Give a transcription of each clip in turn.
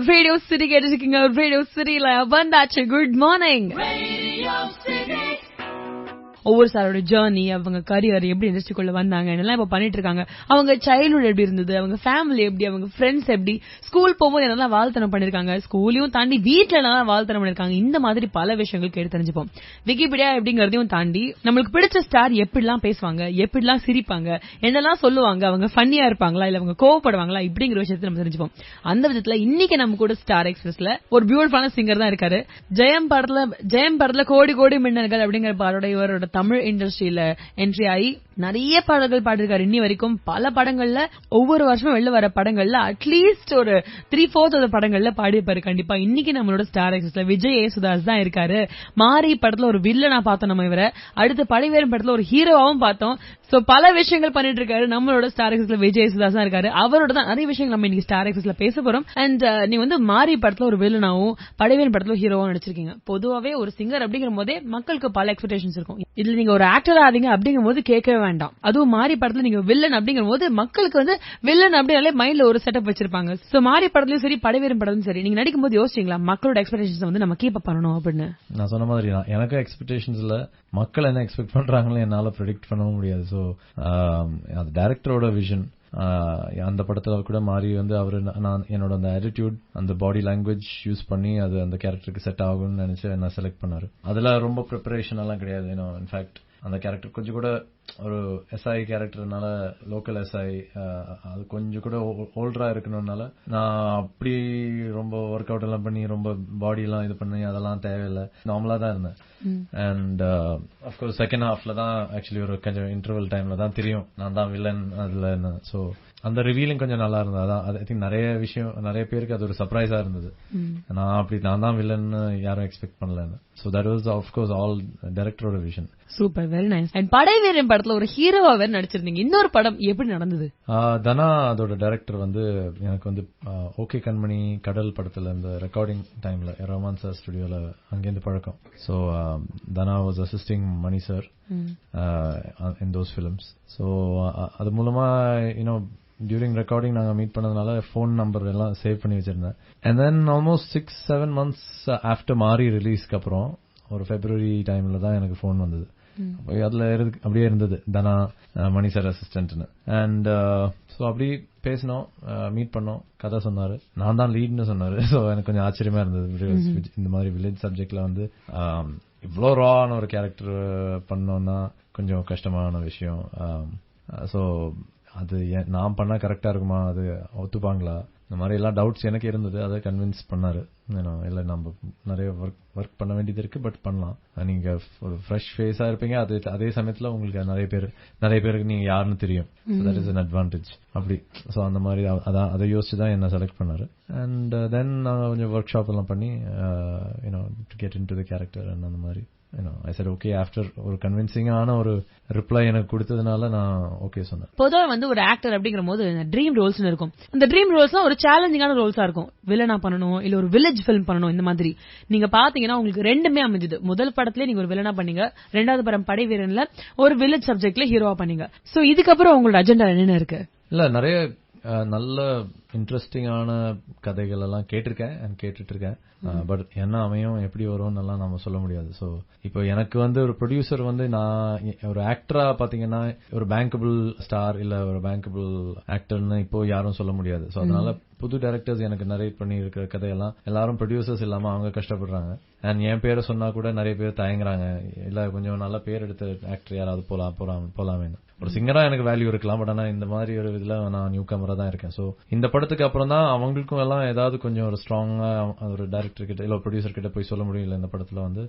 Radio city கேட்டிருக்கீங்க. Radio சிட்டில வந்தாச்சு. Good morning. ஒவ்வொரு சாரோட ஜர்னி, அவங்க கரியர் எப்படி இண்டஸ்ட்ரிக்குள்ள வந்தாங்க, என்னெல்லாம் இப்ப பண்ணிட்டு இருக்காங்க, அவங்க சைல்ட்ஹுட் எப்படி இருந்தது, அவங்க ஃபேமிலி எப்படி, அவங்க ஃப்ரெண்ட்ஸ் எப்படி, ஸ்கூல் போகும்போது என்னெல்லாம் வாழ்த்தனம் பண்ணிருக்காங்க, ஸ்கூலையும் தாண்டி வீட்டுல என்னெல்லாம் வாழ்த்தனம் பண்ணிருக்காங்க, இந்த மாதிரி பல விஷயங்கள் கேட்டு தெரிஞ்சுப்போம். விக்கிபீடியா எப்படிங்கறதையும் தாண்டி நம்மளுக்கு பிடிச்ச ஸ்டார் எப்படிலாம் பேசுவாங்க, எப்படிலாம் சிரிப்பாங்க, என்னெல்லாம் சொல்லுவாங்க, அவங்க ஃபன்னியா இருப்பாங்களா இல்ல அவங்க கோவப்படுவாங்களா, இப்படிங்கிற விஷயத்தை நம்ம தெரிஞ்சுப்போம். அந்த விதத்துல இன்னைக்கு நம்ம கூட ஸ்டார் எக்ஸ்பிரஸ்ல ஒரு பியூட்டிஃபுல்லான சிங்கர் தான் இருக்காரு. ஜெயம் படத்துல கோடி கோடி மின்னல்கள் அப்படிங்கிற பாடோட இவரோட தமிழ் இண்டஸ்ட்ரியில என்ட்ரி ஆகி நிறைய பாடல்கள் பாடிருக்காரு. இன்னி வரைக்கும் பல படங்கள்ல, ஒவ்வொரு வருஷமும் வெளில வர படங்கள்ல அட்லீஸ்ட் ஒரு 3/4 படங்கள்ல பாடிருப்பாரு கண்டிப்பா. இன்னைக்கு நம்மளோட ஸ்டார் எக்ஸ்பிரஸ்ல விஜய் ஏசுதாஸ் தான் இருக்காரு. மாரி படத்துல ஒரு வில்லனா பார்த்தோம் நம்ம இவரை. அடுத்து படைவேறும் படத்துல ஒரு ஹீரோவாவும் பார்த்தோம். சோ பல விஷயங்கள் பண்ணிட்டு இருக்காரு நம்மளோட ஸ்டார் எக்ஸ்பிரஸ்ல. விஜய் ஏசுதாஸ் தான் இருக்காரு. அவரோட தான் நிறைய விஷயங்கள் நம்ம இன்னைக்கு ஸ்டார் எக்ஸ்பிரஸ்ல பேச போறோம். அண்ட் நீ மாரி படத்துல ஒரு வில்லனாவும் படைவேறும் படத்துல ஹீரோவாவும் நடிச்சிருக்கீங்க. பொதுவாவே ஒரு சிங்கர் அப்படிங்கிற போதே மக்களுக்கு பல எக்ஸ்பெக்டேஷன்ஸ் இருக்கும். இதுல நீங்க ஒரு ஆக்டர் ஆதீங்க அப்படிங்கும் போது கேட்கவே வேண்டாம். அதுவும் மாரி படத்துல நீங்க வில்லன் அப்படிங்கும் போது மக்களுக்கு வில்லன் அப்படினாலே மைண்ட்ல ஒரு செட்டப் வச்சிருப்பாங்க. சோ மாரி படத்துலயும் சரி படைவேறும் படத்துலயும் சரி நீங்க நடிக்கும் போது யோசிச்சீங்களா மக்களோட எக்ஸ்பெக்டேஷன்ஸ் நம்ம கீப் அப் பண்ணணும் அப்படின்னு? நான் சொன்ன மாதிரி தான், எனக்கு எக்ஸ்பெக்டேஷன்ஸ் இல்ல. மக்கள் என்ன எக்ஸ்பெக்ட் பண்றாங்களோ என்னால ப்ரெடிக்ட் பண்ணவும் முடியாது. சோ அது டைரக்டரோட விஷன். அந்த படத்துல கூட மாறி அவரு நான் என்னோட அந்த ஆட்டிடியூட், அந்த பாடி லாங்குவேஜ் யூஸ் பண்ணி அது அந்த கேரக்டருக்கு செட் ஆகும்னு நினைச்சு என்ன செலக்ட் பண்ணாரு. அதுல ரொம்ப ப்ரிப்பரேஷன் எல்லாம் கிடையாது. இன்ஃபேக்ட் அந்த கேரக்டர் கொஞ்சம் கூட ஒரு எஸ்ஐ கேரக்டர்னால, லோக்கல் எஸ்ஐ, அது கொஞ்சம் கூட ஓல்டரா இருக்கணும்னால நான் அப்படி ரொம்ப ஒர்க் அவுட் எல்லாம் பண்ணி ரொம்ப பாடி எல்லாம் இது பண்ணி அதெல்லாம் தேவையில்லை, நார்மலா தான் இருந்தேன். அண்ட் அப்கோர்ஸ் செகண்ட் ஹாஃப்ல தான் ஆக்சுவலி ஒரு கொஞ்சம் இன்டர்வல் டைம்ல தான் தெரியும் நான் தான் வில்லன் அதுல. சோ அந்த ரிவீலிங் கொஞ்சம் நல்லா இருந்தது. அதான் ஐ திங்க் நிறைய பேருக்கு அது ஒரு சர்ப்ரைஸா இருந்தது. நான் தான் வில்லன் யாரும் எக்ஸ்பெக்ட் பண்ணல. So that was of course all டைரக்டரோட விஷன். Super, very nice. அண்ட் படைவேறும் படத்துல ஒரு ஹீரோவா வேற நடிச்சிருந்தீங்க. இன்னொரு படம் எப்படி நடந்தது? தனா அதோட டைரக்டர் எனக்கு ஓகே கண்மணி கடல் படத்துல இந்த ரெக்கார்டிங் டைம்ல ரஹ்மான் சார் ஸ்டுடியோல அங்கேருந்து பழக்கம். So Dhana was assisting Mani sir in those films. So அது மூலமா டியூரிங் ரெக்கார்டிங் நாங்க மீட் பண்ணதுனால போன் நம்பர் எல்லாம் சேவ் பண்ணி வச்சிருந்தேன். And then almost 6-7 months after Maari ரிலீஸ்க்கு அப்புறம் ஒரு February டைம்ல தான் எனக்கு போன் வந்தது. அதுல அப்படியே இருந்தது தனா மணி சார் அசிஸ்டன்ட்னு. அண்ட் சோ அப்படி பேசினோம், மீட் பண்ணோம், கதை சொன்னாரு, நான் தான் லீட்னு சொன்னாரு. சோ எனக்கு கொஞ்சம் ஆச்சரியமா இருந்தது. இந்த மாதிரி வில்லேஜ் சப்ஜெக்ட்ல இவ்வளோ ராவான ஒரு கேரக்டர் பண்ணோம்னா கொஞ்சம் கஷ்டமான விஷயம். சோ அது நான் பண்ணா கரெக்டா இருக்குமா, அது ஒத்துப்பாங்களா, இந்த மாதிரி எல்லாம் டவுட்ஸ் எனக்கு இருந்தது. அதை கன்வின்ஸ் பண்ணாரு. இல்ல நம்ம நிறைய ஒர்க் பண்ண வேண்டியது இருக்கு, பட் பண்ணலாம், நீங்க ஒரு ஃப்ரெஷ் ஃபேஸா இருப்பீங்க, அதே சமயத்துல உங்களுக்கு நிறைய பேருக்கு நீங்க யாருன்னு தெரியும். That is an advantage. அப்படி சோ அந்த மாதிரி அதை யோசிச்சுதான் என்ன செலக்ட் பண்ணாரு. அண்ட் தென் நாங்க கொஞ்சம் ஒர்க் ஷாப் எல்லாம் பண்ணி to get into the character and அந்த மாதிரி I said okay after ஒரு கன்வின்சிங்கான ஒரு ரிப்ளை எனக்கு கொடுத்ததுனால நான் ஓகே சொன்னேன். பொதுவா ஒரு ஆக்டர் அப்படிங்கிற போது ட்ரீம் ரோல்ஸ் இருக்கும். அந்த ட்ரீம் ரோல்ஸ்லாம் ஒரு சேலஞ்சிங்கான ரோல்ஸா இருக்கும். வில்லனா பண்ணணும், இல்ல ஒரு வில்லேஜ் ஃபிலிம் பண்ணணும். இந்த மாதிரி நீங்க பாத்தீங்கன்னா உங்களுக்கு ரெண்டுமே அமைஞ்சது. முதல் படத்திலே நீங்க ஒரு வில்லனா பண்ணீங்க, ரெண்டாவது படம் படைவீரன்ல ஒரு வில்லேஜ் சப்ஜெக்ட்ல ஹீரோவா பண்ணீங்க. சோ இதுக்கப்புறம் உங்களோட அஜெண்டா என்ன இருக்கு? இல்ல நிறைய நல்ல இன்ட்ரெஸ்டிங்கான கதைகள் எல்லாம் கேட்டிருக்கேன் அண்ட் கேட்டுட்டு இருக்கேன். பட் என்ன அமையும் எப்படி வரும் எல்லாம் நாம சொல்ல முடியாது. சோ இப்போ எனக்கு ஒரு ப்ரொடியூசர் நான் ஒரு ஆக்டரா பாத்தீங்கன்னா ஒரு பேங்கபிள் ஸ்டார் இல்ல ஒரு பேங்கபிள் ஆக்டர்னு இப்போ யாரும் சொல்ல முடியாது. சோ அதனால புது டைரக்டர்ஸ் எனக்கு நரேட் பண்ணி இருக்கிற கதையெல்லாம் எல்லாரும் ப்ரொடியூசர்ஸ் இல்லாம அவங்க கஷ்டப்படுறாங்க. அண்ட் என் பேரை சொன்னா கூட நிறைய பேர் தயங்குறாங்க, இல்ல கொஞ்சம் நல்ல பேர் எடுத்த ஆக்டர் யாராவது போலாமே. ஒரு சிங்கரா எனக்கு வேல்யூ இருக்கலாம், பட் ஆனா இந்த மாதிரி ஒரு இதுல நான் நியூ கமரா தான் இருக்கேன். சோ இந்த படத்துக்கு அப்புறம் தான் அவங்களுக்கும் எல்லாம் ஏதாவது கொஞ்சம் ஒரு ஸ்ட்ராங்கா ஒரு டைரக்டர் கிட்ட இல்ல ப்ரொடியூசர் கிட்ட போய் சொல்ல முடியும். இல்ல இந்த படத்துல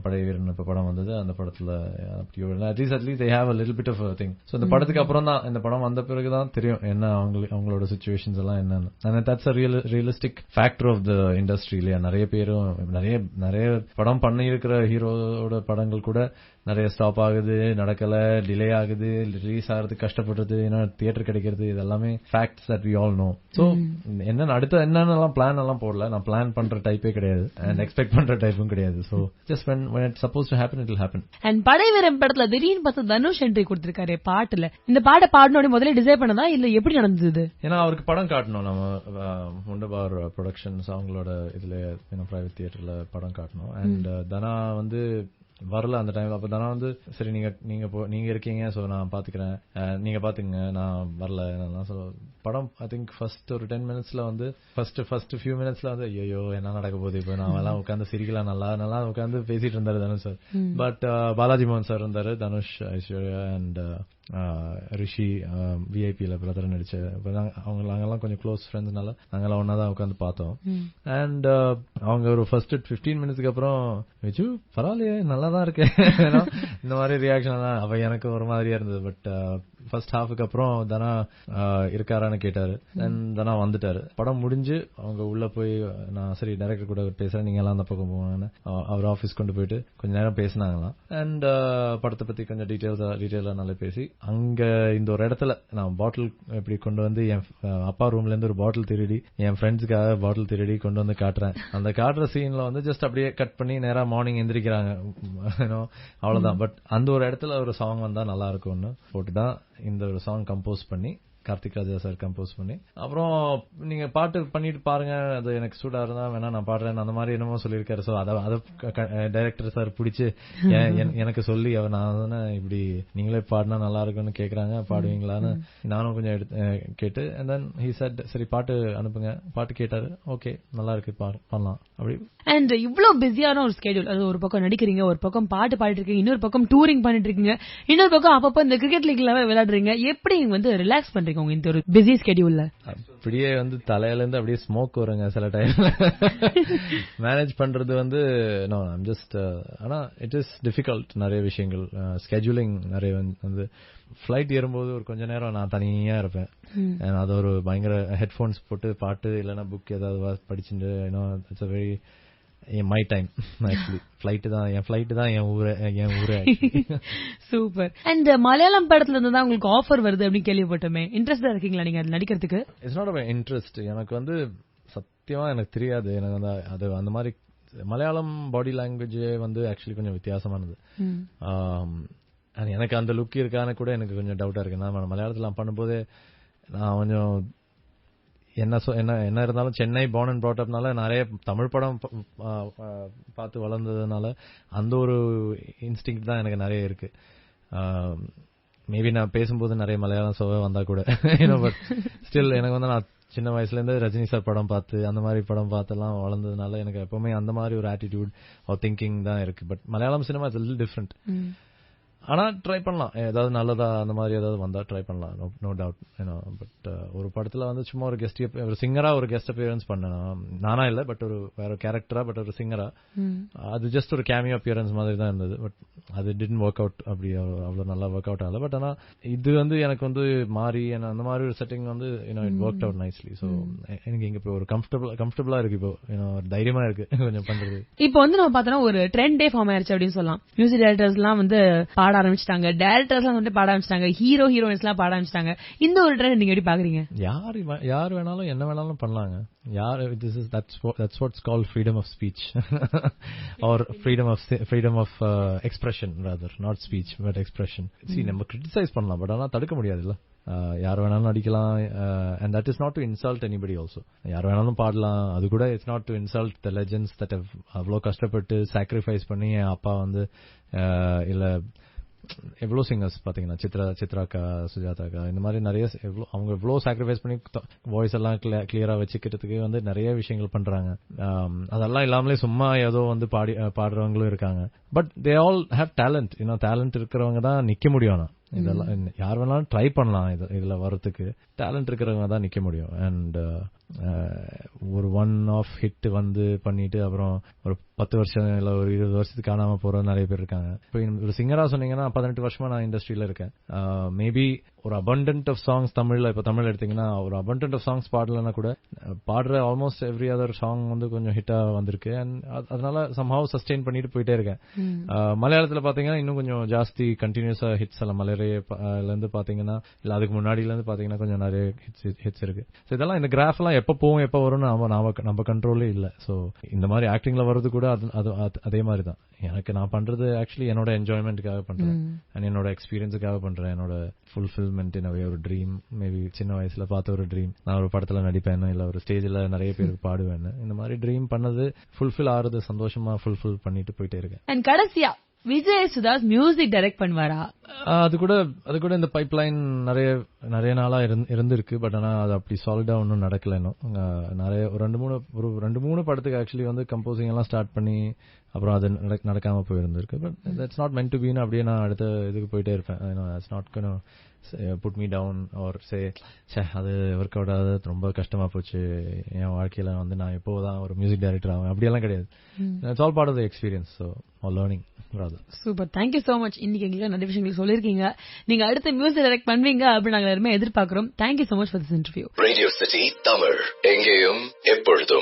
பழைய வீரன் இப்ப படம் வந்தது, அந்த படத்துல at least they have a little bit of a thing. So இந்த படத்துக்கு அப்புறம் தான், இந்த படம் வந்த பிறகுதான் தெரியும் என்ன அவங்களோட சிச்சுவேஷன்ஸ் எல்லாம் என்னன்னு. and that's a realistic factor of the industry. இல்லையா, நிறைய பேரும் நிறைய படம் பண்ணி இருக்கிற ஹீரோட படங்கள் கூட நிறைய ஸ்டாப் ஆகுது, நடக்கல, டிலே ஆகுது, ரிலீஸ் ஆகிறது கஷ்டப்படுறது, தியேட்டர் கிடைக்கிறது, இதெல்லாமே facts that we all know. So என்ன அடுத்த என்னென்னலாம் பிளான் எல்லாம் போடல. நான் பிளான் பண்ற டைப்பே கிடையாது அண்ட் எக்ஸ்பெக்ட் பண்ற டைப்பும் கிடையாது. So just when it's supposed to happen, it will happen. And Padaiveeran படத்துல திடீர்னு பார்த்து தனுஷ் என்ட்ரி கொடுத்திருக்காரு பாட்டுல. இந்த பாட்டை பாடனோட முதல்ல டிசைட் பண்ணதா இல்ல எப்படி நடந்தது? ஏன்னா அவருக்கு படம் காட்டணும், நம்ம முண்டபார் ப்ரொடக்ஷன்ஸ் அவங்களோட இதுல பிரைவேட் தியேட்டர்ல படம் காட்டணும். அண்ட் தனா வந்து வரல அந்த டைம்ல. அப்ப தானே வந்து சரி நீங்க இருக்கீங்க, சோ நான் பாத்துக்கிறேன், நீங்க பாத்துங்க, நான் வரல. படம் ஐ திங்க் ஃபர்ஸ்ட் ஒரு 10 மினிட்ஸ்ல வந்து ஃபர்ஸ்ட் ஃபியூ மினிட்ஸ்ல வந்து ஐயோ என்ன நடக்க போகுது இப்ப, நான் எல்லாம் உட்காந்து சிரிக்கலாம், நல்லா உட்காந்து பேசிட்டு இருந்தாரு தனுஷ் சார். பட் பாலாஜி மோகன் சார் இருந்தாரு, தனுஷ், ஐஸ்வர்யா அண்ட் ரிஷி விஐபியில பிரதர் நடிச்ச நாங்கெல்லாம் கொஞ்சம் க்ளோஸ் ஃப்ரெண்ட்ஸ்னால நாங்கெல்லாம் ஒன்னாதான் உட்காந்து பார்த்தோம். அண்ட் அவங்க ஒரு ஃபர்ஸ்ட் 15 மினிட்ஸ்க்கு அப்புறம் விஜு பரவாயில்லையே நல்லாதான் இருக்கு இந்த மாதிரி ரியாக்ஷன் தான். அப்ப எனக்கு ஒரு மாதிரியா இருந்தது. பட் ஃபர்ஸ்ட் ஹாஃபுக்கு அப்புறம் தனா இருக்காரான்னு கேட்டாரு. தென் தனா வந்துட்டாரு. படம் முடிஞ்சு அவங்க உள்ள போய் நான் சரி டைரக்டர் கூட பேசுறேன், நீங்க எல்லாம் அந்த பக்கம் போவாங்கன்னு அவர் ஆபீஸ் கொண்டு போயிட்டு கொஞ்ச நேரம் பேசினாங்களாம். அண்ட் படத்தை பத்தி கொஞ்சம் டீட்டெயிலா நல்லா பேசி அங்க இந்த ஒரு இடத்துல நான் பாட்டில் இப்படி கொண்டு வந்து என் அப்பா ரூம்ல இருந்து ஒரு பாட்டில் திருடி என் ஃப்ரெண்ட்ஸுக்காக பாட்டில் திருடி கொண்டு வந்து காட்டுறேன். அந்த காட்டுற சீன்ல வந்து ஜஸ்ட் அப்படியே கட் பண்ணி நேரா மார்னிங் எந்திரிக்கிறாங்க, அவ்வளவுதான். பட் அந்த ஒரு இடத்துல ஒரு சாங் வந்தா நல்லா இருக்கும்னு போட்டுதான் இந்த ஒரு சாங் கம்போஸ் பண்ணி கார்த்திக் ராஜா சார் கம்போஸ் பண்ணி, அப்புறம் நீங்க பாட்டு பண்ணிட்டு பாருங்க, அது எனக்கு சூடா இருந்தா வேணா நான் பாடுறேன் அந்த மாதிரி என்னமோ சொல்லியிருக்காரு. சோ அதை டைரக்டர் சார் பிடிச்சு எனக்கு சொல்லி நான் இப்படி நீங்களே பாடினா நல்லா இருக்கும்னு கேக்குறாங்க, பாடுவீங்களான்னு நானும் கொஞ்சம் கேட்டு and then he said சரி பாட்டு அனுப்புங்க. பாட்டு கேட்டாரு, ஓகே நல்லா இருக்கு பண்ணலாம் அப்படி. அண்ட் இவ்வளவு பிஸியான ஒரு ஸ்கெடியூல், அது ஒரு பக்கம் நடிக்கிறீங்க, ஒரு பக்கம் பாட்டு பாடிட்டு இருக்கீங்க, இன்னொரு பக்கம் டூரிங் பண்ணிட்டு இருக்கீங்க, இன்னொரு பக்கம் அப்பப்ப இந்த கிரிக்கெட் லீக்ல விளையாடுறீங்க. எப்படி வந்து ரிலாக்ஸ் பண்றீங்க இந்த ஒரு பிஸி ஸ்கெடியூல்ல? அப்படியே வந்து தலையில இருந்து அப்படியே ஸ்மோக் வருங்க சில டைம்ல. மேனேஜ் பண்றது வந்து ஜஸ்ட் ஆனா இட் இஸ் டிஃபிகல்ட். நிறைய விஷயங்கள் ஸ்கெடியூலிங் நிறைய வந்து ஃபிளைட் ஏறும்போது ஒரு கொஞ்ச நேரம் நான் தனியா இருப்பேன். அது ஒரு பயங்கர ஹெட்போன்ஸ் போட்டு பாட்டு இல்லைன்னா புக் ஏதாவது படிச்சுட்டு it's very my time. Actually N flight தான் என் ஊரே. சூப்பர். அண்ட் மலையாளம் படத்துல இருந்து தான் உங்களுக்கு ஆஃபர் வருது அப்படின்னு கேள்விப்பட்டோமே, இன்ட்ரெஸ்டா இருக்கீங்களா நீங்க அது நடிக்கிறதுக்கு? It's not a interest. எனக்கு வந்து சத்தியமா எனக்கு தெரியாது. எனக்கு வந்து அது அந்த மாதிரி மலையாளம் பாடி லாங்குவேஜ் வந்து ஆக்சுவலி கொஞ்சம் வித்தியாசமானது. எனக்கு அந்த லுக் இருக்கான்னு கூட எனக்கு கொஞ்சம் டவுட்டா இருக்கு. நான் மலையாளத்துல பண்ணும்போதே நான் கொஞ்சம் என்ன இருந்தாலும் சென்னை born and brought upனால நிறைய தமிழ் படம் பார்த்து வளர்ந்ததுனால அந்த ஒரு இன்ஸ்டிங்க்ட் தான் எனக்கு நிறைய இருக்கு. மேபி நான் பேசும்போது நிறைய மலையாளம் சோவை வந்தா கூட பட் ஸ்டில் எனக்கு வந்து நான் சின்ன வயசுல இருந்து ரஜினி சார் படம் பார்த்து அந்த மாதிரி படம் பார்த்தெல்லாம் வளர்ந்ததுனால எனக்கு எப்பவுமே அந்த மாதிரி ஒரு ஆட்டிடியூட் ஆர் திங்கிங் தான் இருக்கு. But Malayalam cinema it's little different. ஆனா ட்ரை பண்ணலாம், ஏதாவது நல்லதா அந்த மாதிரி ஏதாவது வந்தா ட்ரை பண்ணலாம், நோ டவுட். பட் ஒரு படத்துல வந்து சும்மா ஒரு கெஸ்ட் ஒரு சிங்கரா ஒரு கெஸ்ட் அப்பியரன்ஸ் பண்ணேன். நானா இல்ல, பட் ஒரு வேற கேரக்டரா, பட் ஒரு சிங்கரா. அது ஜஸ்ட் ஒரு கேமியோ அப்பியரன்ஸ் மாதிரி தான் இருந்தது. பட் அது டிடன்ட் ஒர்க் அவுட், அப்படி அவ்வளவு நல்லா ஒர்க் அவுட் ஆகல. பட் ஆனா இது வந்து எனக்கு வந்து மாறி அந்த மாதிரி ஒரு செட்டிங் வந்து it work out nicely. So எனக்கு இங்க இப்போ ஒரு கம்ஃபர்டபுளா இருக்கு, இப்போ தைரியமா இருக்கு கொஞ்சம் பண்றது. இப்போ வந்து நம்ம பார்த்தோம்னா ஒரு ட்ரெண்டே ஃபார்ம் ஆயிருச்சு அப்படின்னு சொல்லலாம். மியூசிக் டைரக்டர்ஸ் எல்லாம் வந்து பாட ஆரம்பிச்சிட்டாங்க, டைரக்டர்ஸ் எல்லாம் வந்து பாட ஆரம்பிச்சிட்டாங்க, ஹீரோயின்ஸ் எல்லாம் பாட ஆரம்பிச்சிட்டாங்க. இந்த ஒரு ட்ரெண்ட் நீங்க எப்படி பாக்குறீங்க? யார் வேணாலும் என்ன வேணாலும் பண்ணலாங்க. That's what's called freedom of speech or freedom of expression rather, not speech but expression. See, நம்ம criticize பண்ணலாம், பட் ஆனா தடுக்க முடியாதுல்ல. யார் வேணாலும் நடிக்கலாம், and that is not to insult anybody also. யார் வேணாலும் பாடலாம், அது கூட it's not to insult the legends that have அவ்வளோ கஷ்டப்பட்டு சாக்ரிஃபைஸ் பண்ணி அப்பா வந்து இல்ல எவ்வளவு சிங்கர்ஸ் பாத்தீங்கன்னா சித்ராக்கா, சுஜாதாக்கா, இந்த மாதிரி நிறைய அவங்க எவ்வளவு சாக்ரிஃபைஸ் பண்ணி வாய்ஸ் எல்லாம் கிளியரா வச்சுக்கிறதுக்கு வந்து நிறைய விஷயங்கள் பண்றாங்க. அதெல்லாம் இல்லாமலே சும்மா ஏதோ வந்து பாடுறவங்களும் இருக்காங்க. But they all have talent. Talent இருக்கிறவங்க தான் நிக்க முடியும். இதெல்லாம் யார் வேணாலும் ட்ரை பண்ணலாம், இதுல வர்றதுக்கு. டேலண்ட் இருக்கிறவங்க தான் நிக்க முடியும். அண்ட் ஒரு ஒன் ஆஃப் ஹிட் வந்து பண்ணிட்டு அப்புறம் ஒரு 10 வருஷம் இல்ல ஒரு 20 வருஷத்துக்கு காணாம போற நிறைய பேர் இருக்காங்க. இப்போ ஒரு சிங்கரா சொன்னீங்கன்னா 18 வருஷமா நான் இண்டஸ்ட்ரியில இருக்கேன். மேபி ஒரு abundant of songs தமிழ்ல இப்ப தமிழ் எடுத்தீங்கன்னா ஒரு abundant of songs பாடலன்னா கூட பாடுற ஆல்மோஸ்ட் எவ்ரி அதர் சாங் வந்து கொஞ்சம் ஹிட்டா வந்திருக்கு. அண்ட் அதனால somehow சஸ்டெயின் பண்ணிட்டு போயிட்டே இருக்கேன். மலையாளத்துல பாத்தீங்கன்னா இன்னும் கொஞ்சம் ஜாஸ்தி கண்டினியூஸா ஹிட்ஸ் எல்லாம் மலையாள இருந்து பாத்தீங்கன்னா இல்ல அதுக்கு முன்னாடில இருந்து பாத்தீங்கன்னா கொஞ்சம் நிறைய ஹிட்ஸ் இருக்கு. இதெல்லாம் இந்த கிராஃப் எல்லாம் எப்ப போகும் எப்ப வரும்னு நம்ம கண்ட்ரோலே இல்ல. சோ இந்த மாதிரி ஆக்டிங்ல வர்றது கூட அதே மாதிரி தான். எனக்கு நான் பண்றது ஆக்சுவலி என்னோட என்ஜாய்மெண்ட்டுக்காக பண்றேன் அண்ட் என்னோட எக்ஸ்பீரியன்ஸுக்காக பண்றேன். என்னோட ஃபுல்ஃபில்மெண்ட் ஒரு ட்ரீம், மேபி சின்ன வயசுல பார்த்த ஒரு ட்ரீம், நான் ஒரு படத்துல நடிப்பேன் இல்ல ஒரு ஸ்டேஜ்ல நிறைய பேருக்கு பாடுவேன். இந்த மாதிரி ட்ரீம் பண்ணது ஃபுல்ஃபில் ஆறது சந்தோஷமா ஃபுல்ஃபில் பண்ணிட்டு போயிட்டே இருக்கேன். அண்ட் கடைசியா விஜய் சுதாஸ் மியூசிக் டைரக்ட் பண்ணுவாரா? அது கூட இந்த பைப்லைன் நிறைய நாளா இருந்திருக்கு. பட் ஆனா அது அப்படி சாலிடா ஒன்னும் நடக்கல இன்னும். நிறைய ஒரு ரெண்டு மூணு படத்துக்கு ஆக்சுவலி வந்து கம்போசிங் எல்லாம் ஸ்டார்ட் பண்ணி அப்புறம் அது நடக்காம போயிருந்திருக்கு. But that's not meant to be. அப்படியே நான் அடுத்த இதுக்கு போயிட்டே இருப்பேன். It's not gonna put me down or say அது ஒர்க் அவுட் ஆகுது, ரொம்ப கஷ்டமா போச்சு என் வாழ்க்கையில வந்து நான் எப்போதான் ஒரு மியூசிக் டைரக்டர் ஆகும் அப்படியெல்லாம் கிடையாது. It's all part of the experience. So learning. Super, thank you so much. இன்னைக்கு எங்களுக்கு நிறைய விஷயங்கள் சொல்லிருக்கீங்க. நீங்க அடுத்த மியூசிக் டைரக்ட் பண்ணுவீங்க அப்படின்னு நாங்க எல்லாருமே எதிர்பார்க்கிறோம். Thank you so much for this interview. Radio city Tamil, எங்கேயும் எப்பொழுதும்.